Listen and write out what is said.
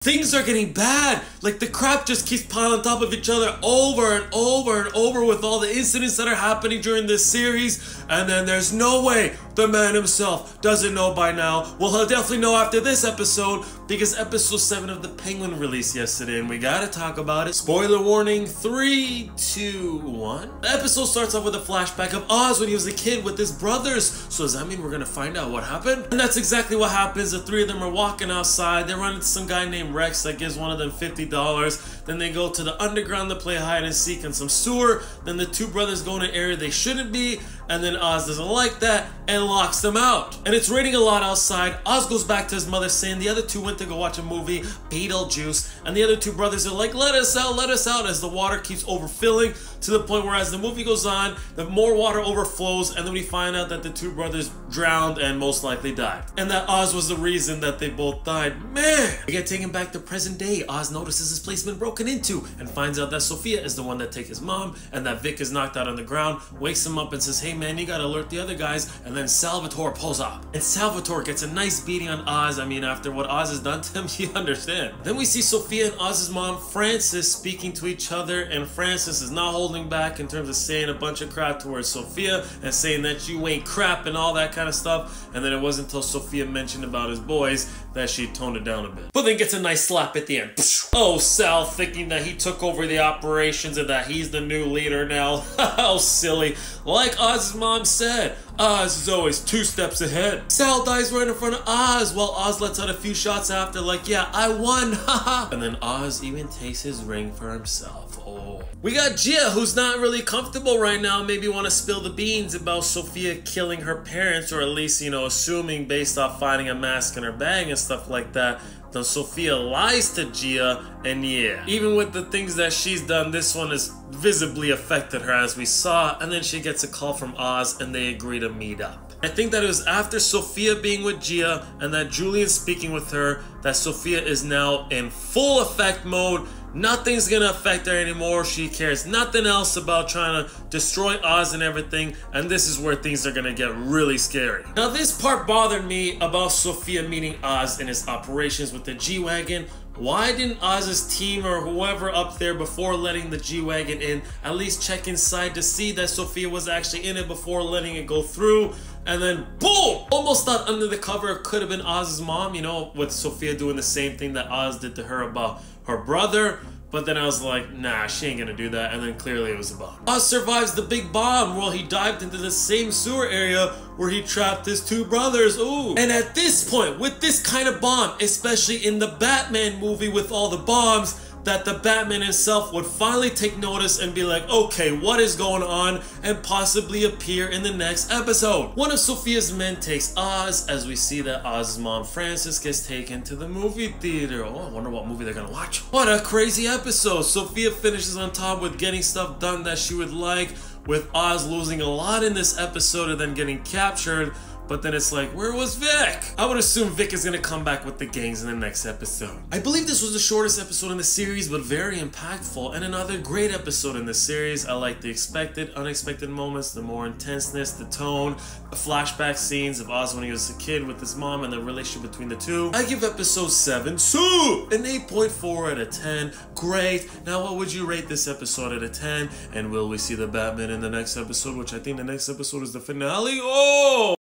Things are getting bad. Like, the crap just keeps piling on top of each other over and over and over with all the incidents that are happening during this series. And then there's no way the man himself doesn't know by now. Well, he'll definitely know after this episode, because episode 7 of The Penguin released yesterday and we gotta talk about it. Spoiler warning, 3, 2, 1. The episode starts off with a flashback of Oz when he was a kid with his brothers. So does that mean we're gonna find out what happened? And that's exactly what happens. The three of them are walking outside. They run into some guy named Rex that gives one of them $50. Then they go to the underground to play hide and seek in some sewer. Then the two brothers go in an area they shouldn't be, and then Oz doesn't like that and locks them out. And it's raining a lot outside. Oz goes back to his mother saying the other two went to go watch a movie, Beetlejuice, and the other two brothers are like, let us out, as the water keeps overfilling to the point where as the movie goes on, the more water overflows, and then we find out that the two brothers drowned and most likely died. And that Oz was the reason that they both died. Man! We get taken back to present day. Oz notices his place been broken into and finds out that Sophia is the one that took his mom and that Vic is knocked out on the ground, wakes him up and says, hey man, you gotta alert the other guys, and then Salvatore pulls up. And Salvatore gets a nice beating on Oz. I mean, after what Oz has done to him, you understand. Then we see Sophia and Oz's mom, Frances, speaking to each other, and Frances is not holding back in terms of saying a bunch of crap towards Sophia and saying that you ain't crap and all that kind of stuff. And then it wasn't until Sophia mentioned about his boys that she toned it down a bit. But then gets a nice slap at the end. Oh, Sal, thinking that he took over the operations and that he's the new leader now. How silly. Like Oz's mom said, Oz is always 2 steps ahead. Sal dies right in front of Oz while Oz lets out a few shots after like, yeah, I won, haha. And then Oz even takes his ring for himself. Oh. We got Gia, who's not really comfortable right now, maybe want to spill the beans about Sophia killing her parents, or at least, you know, assuming based off finding a mask in her bag and stuff like that. Then Sophia lies to Gia, and yeah, even with the things that she's done, this one has visibly affected her as we saw, and then she gets a call from Oz and they agree to meet up. I think that it was after Sophia being with Gia and that Julian speaking with her that Sophia is now in full effect mode. Nothing's gonna affect her anymore. She cares nothing else about trying to destroy Oz and everything, and this is where things are gonna get really scary. Now this part bothered me about Sophia meeting Oz in his operations with the G-Wagon. Why didn't Oz's team or whoever up there before letting the G-Wagon in at least check inside to see that Sophia was actually in it before letting it go through? And then boom! Almost thought under the cover it could have been Oz's mom, you know, with Sophia doing the same thing that Oz did to her about her brother. But then I was like, nah, she ain't gonna do that. And then clearly it was a bomb. Oz survives the big bomb while he dived into the same sewer area where he trapped his two brothers. Ooh. And at this point, with this kind of bomb, especially in the Batman movie with all the bombs, that the Batman himself would finally take notice and be like, okay, what is going on? And possibly appear in the next episode. One of Sophia's men takes Oz, as we see that Oz's mom, Frances, gets taken to the movie theater. Oh, I wonder what movie they're gonna watch. What a crazy episode. Sophia finishes on top with getting stuff done that she would like, with Oz losing a lot in this episode and then getting captured. But then it's like, where was Vic? I would assume Vic is gonna come back with the gangs in the next episode. I believe this was the shortest episode in the series, but very impactful, and another great episode in the series. I like the expected, unexpected moments, the more intenseness, the tone, the flashback scenes of Oz when he was a kid with his mom and the relationship between the two. I give episode 7 an 8.4 out of 10. Great. Now what would you rate this episode out of 10? And will we see the Batman in the next episode, which I think the next episode is the finale? Oh!